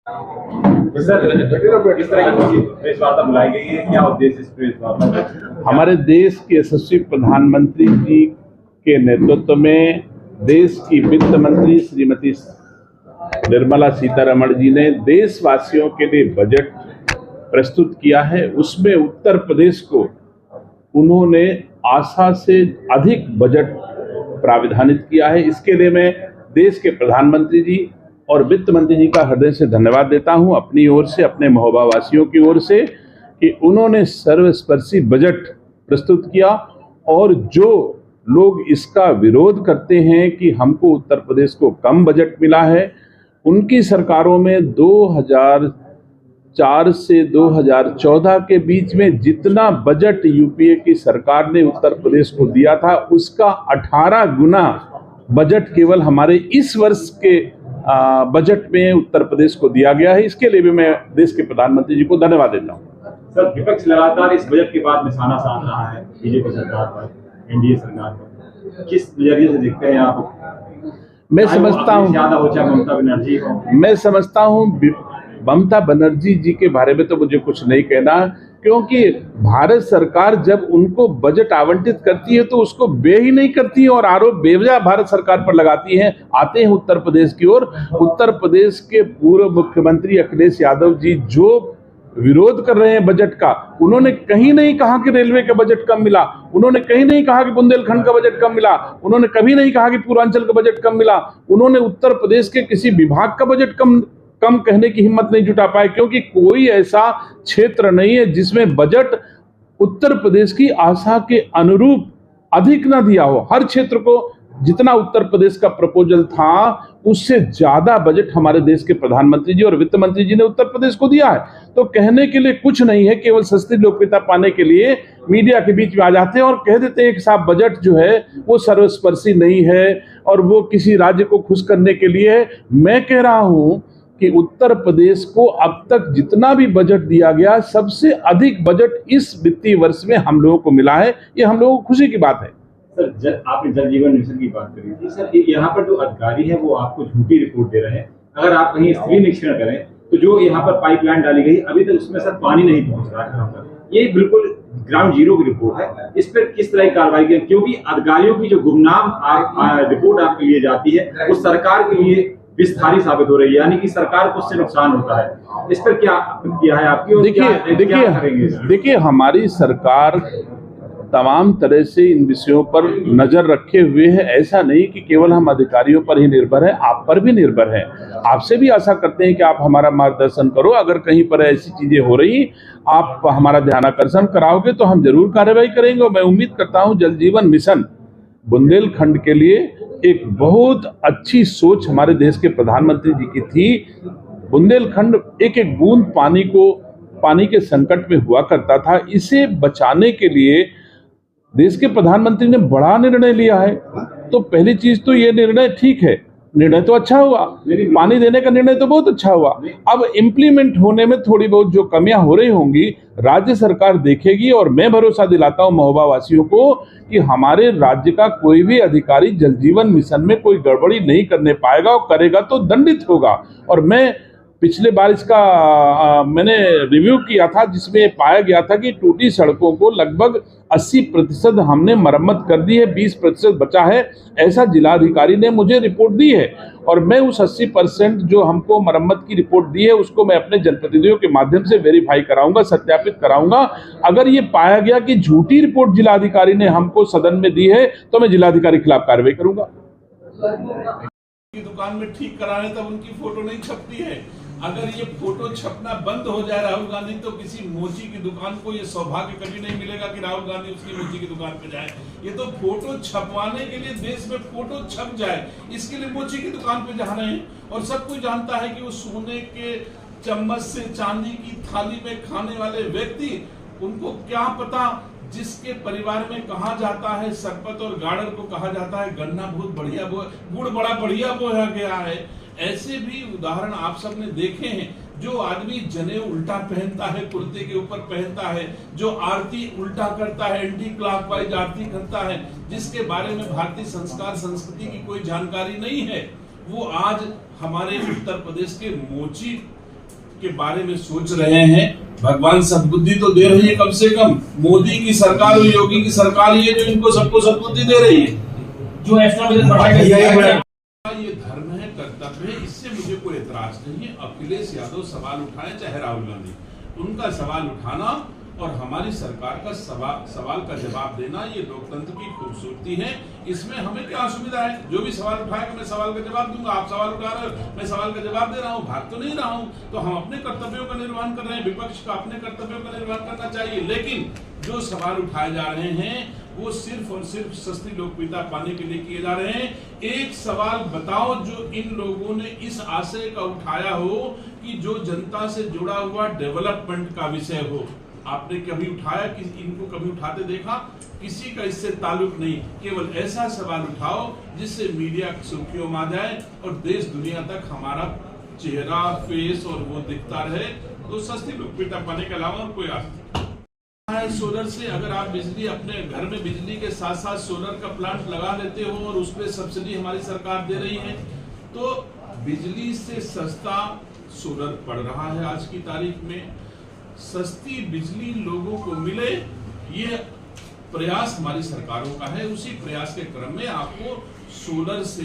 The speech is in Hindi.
किस तरह की प्रेस वार्ता बुलाई गई है, क्या उद्देश्य इस प्रेस वार्ता का? हमारे देश के यशस्वी प्रधानमंत्री जी के नेतृत्व में देश की वित्त मंत्री श्रीमती निर्मला सीतारमण जी ने देशवासियों के लिए बजट प्रस्तुत किया है। उसमें उत्तर प्रदेश को उन्होंने आशा से अधिक बजट प्राविधानित किया है। इसके लिए मैं देश के प्रधानमंत्री जी और वित्त मंत्री जी का हृदय से धन्यवाद देता हूं, अपनी ओर से, अपने महोबा वासियों की ओर से, कि उन्होंने सर्वस्पर्शी बजट प्रस्तुत किया। और जो लोग इसका विरोध करते हैं कि हमको उत्तर प्रदेश को कम बजट मिला है, उनकी सरकारों में 2004 से 2014 के बीच में जितना बजट यूपीए की सरकार ने उत्तर प्रदेश को दिया था, उसका 18 गुना बजट केवल हमारे इस वर्ष के बजट में उत्तर प्रदेश को दिया गया है। इसके लिए भी मैं देश के प्रधानमंत्री जी को धन्यवाद देता हूँ। सर, विपक्ष लगातार इस बजट के बाद निशाना साध रहा है बीजेपी सरकार पर, एनडीए सरकार पर। किस नजरिए से देखते हैं आप? मैं समझता हूँ ममता बनर्जी हो, मैं समझता हूँ ममता बनर्जी जी के बारे में तो मुझे कुछ नहीं कहना, क्योंकि भारत सरकार जब उनको बजट आवंटित करती है तो उसको बे ही नहीं करती है और आरोप बेवजह भारत सरकार पर लगाती है। आते हैं उत्तर प्रदेश की ओर। उत्तर प्रदेश के पूर्व मुख्यमंत्री अखिलेश यादव जी जो विरोध कर रहे हैं बजट का, उन्होंने कहीं नहीं कहा कि रेलवे का बजट कम मिला, उन्होंने कहीं नहीं कहा कि बुंदेलखंड का बजट कम मिला, उन्होंने कभी नहीं कहा कि पूर्वांचल का बजट कम मिला, उन्होंने उत्तर प्रदेश के किसी विभाग का बजट कम कहने की हिम्मत नहीं जुटा पाए, क्योंकि कोई ऐसा क्षेत्र नहीं है जिसमें बजट उत्तर प्रदेश की आशा के अनुरूप अधिक ना दिया हो। हर क्षेत्र को जितना उत्तर प्रदेश का प्रपोजल था उससे ज्यादा बजट हमारे देश के प्रधानमंत्री जी और वित्त मंत्री जी ने उत्तर प्रदेश को दिया है। तो कहने के लिए कुछ नहीं है, केवल सस्ती लोकप्रियता पाने के लिए मीडिया के बीच में आ जाते हैं और कह देते हैं कि साहब बजट जो है वो सर्वस्पर्शी नहीं है और वो किसी राज्य को खुश करने के लिए है। मैं कह रहा हूं कि उत्तर प्रदेश को अब तक जितना भी बजट दिया गया, सबसे अधिक बजट इस वित्तीय वर्ष में हम लोगों को मिला है। ये हम लोगों को खुशी की बात है। सर, आपने जल जीवन मिशन की बात करी थी। सर, यहाँ पर जो अधिकारी है वो आपको झूठी रिपोर्ट दे रहे हैं। अगर आप कहीं स्थलीय निरीक्षण करें तो जो यहाँ पर पाइपलाइन डाली गई अभी तक उसमें सर पानी नहीं पहुंच रहा है यहाँ पर। ये बिल्कुल ग्राउंड जीरो की रिपोर्ट है। इस पर किस तरह की कार्रवाई की? क्योंकि अधिकारियों की जो गुमनाम रिपोर्ट आपके लिए जाती है वो सरकार के लिए विस्तारी साबित हो रही है, यानी कि सरकार को उससे नुकसान होता है। इस पर क्या प्रतिक्रिया है आपकी? देखिए हमारी सरकार तमाम तरह से इन विषयों पर नजर रखे हुए है। ऐसा नहीं कि केवल हम अधिकारियों पर ही निर्भर है, आप पर भी निर्भर है। आपसे भी आशा करते हैं कि आप हमारा मार्गदर्शन करो। अगर कहीं पर ऐसी चीजें हो रही, आप हमारा ध्यानाकर्षण कराओगे तो हम जरूर कार्रवाई करेंगे। मैं उम्मीद करता हूं जल जीवन मिशन बुंदेलखंड के लिए एक बहुत अच्छी सोच हमारे देश के प्रधानमंत्री जी की थी। बुंदेलखंड एक एक बूंद पानी के संकट में हुआ करता था। इसे बचाने के लिए देश के प्रधानमंत्री ने बड़ा निर्णय लिया है। तो पहली चीज तो ये निर्णय ठीक है, निर्णय तो अच्छा हुआ, पानी देने का निर्णय तो बहुत अच्छा हुआ। अब इम्प्लीमेंट होने में थोड़ी बहुत जो कमियां हो रही होंगी राज्य सरकार देखेगी, और मैं भरोसा दिलाता हूं महोबा वासियों को कि हमारे राज्य का कोई भी अधिकारी जल जीवन मिशन में कोई गड़बड़ी नहीं करने पाएगा, और करेगा तो दंडित होगा। और मैं पिछले बार इसका मैंने रिव्यू किया था जिसमें पाया गया था कि टूटी सड़कों को लगभग 80% हमने मरम्मत कर दी है, 20% बचा है, ऐसा जिलाधिकारी ने मुझे रिपोर्ट दी है। और मैं उस 80% जो हमको मरम्मत की रिपोर्ट दी है उसको मैं अपने जनप्रतिनिधियों के माध्यम से वेरीफाई कराऊंगा, सत्यापित कराऊंगा। अगर ये पाया गया कि झूठी रिपोर्ट जिलाधिकारी ने हमको सदन में दी है तो मैं जिलाधिकारी के खिलाफ कार्रवाई करूंगा। दुकान में ठीक कराने तब उनकी फोटो नहीं छपती है। अगर ये फोटो छपना बंद हो जाए राहुल गांधी, तो किसी मोची की दुकान को ये सौभाग्य कभी नहीं मिलेगा कि राहुल गांधी उसकी मोची की दुकान पे जाए। ये तो फोटो छपवाने के लिए देश में फोटो छप जाए, इसके लिए मोची की दुकान पे जाना है। और सब कोई जानता है कि वो सोने के चम्मच से चांदी की थाली में खाने वाले व्यक्ति, उनको क्या पता जिसके परिवार में कहा जाता है सरपत और गाड़र को कहा जाता है गन्ना बहुत बढ़िया गुड़ बड़ा बढ़िया बोया गया है। ऐसे भी उदाहरण आप सबने देखे हैं। जो आदमी जनेऊ उल्टा पहनता है, कुर्ते के ऊपर पहनता है, जो आरती उल्टा करता है, एंटी क्लॉकवाइज आरती करता है, जिसके बारे में भारतीय संस्कार संस्कृति की कोई जानकारी नहीं है, वो आज हमारे उत्तर प्रदेश के मोची के बारे में सोच रहे हैं, भगवान सद्बुद्धि तो दे रही है। कम से कम मोदी की सरकार और योगी की सरकार ये जो इनको सबको सद्बुद्धि दे रही है, जो एक्स्ट्रा बजट बढ़ाया ये धर्म है, कर्तव्य है, इससे मुझे कोई एतराज नहीं है। अखिलेश यादव सवाल उठाए चाहे राहुल गांधी, उनका सवाल उठाना और हमारी सरकार का सवाल का जवाब देना, ये लोकतंत्र की खूबसूरती है। इसमें हमें क्या असुविधा है? जो भी सवाल उठाएगा मैं सवाल का जवाब दूंगा। आप सवाल उठा रहे हो, मैं सवाल का जवाब दे रहा हूँ, भाग तो नहीं रहा हूँ। तो हम अपने कर्तव्यों का निर्वहन कर रहे हैं, विपक्ष का अपने कर्तव्यों का निर्वहन करना चाहिए। लेकिन जो सवाल उठाए जा रहे हैं वो सिर्फ और सिर्फ सस्ती लोकप्रियता पाने के लिए किए जा रहे हैं। एक सवाल बताओ जो इन लोगों ने इस आशय का उठाया हो कि जो जनता से जुड़ा हुआ डेवलपमेंट का विषय हो। आपने कभी उठाया कि इनको कभी उठाते देखा? किसी का इससे ताल्लुक नहीं। केवल ऐसा सवाल उठाओ जिससे मीडिया सुर्खियों में आ जाए और देश दुनिया तक हमारा चेहरा, फेस और वो दिखता रहे। तो सस्ती लोकप्रियता पाने के अलावा कोई आशा सोलर से अगर आप बिजली अपने घर में बिजली के साथ साथ सोलर का प्लांट लगा लेते हो और उस पर सब्सिडी हमारी सरकार दे रही है, तो बिजली से सस्ता सोलर पड़ रहा है। आज की तारीख में सस्ती बिजली लोगों को मिले, ये प्रयास हमारी सरकारों का है। उसी प्रयास के क्रम में आपको सोलर से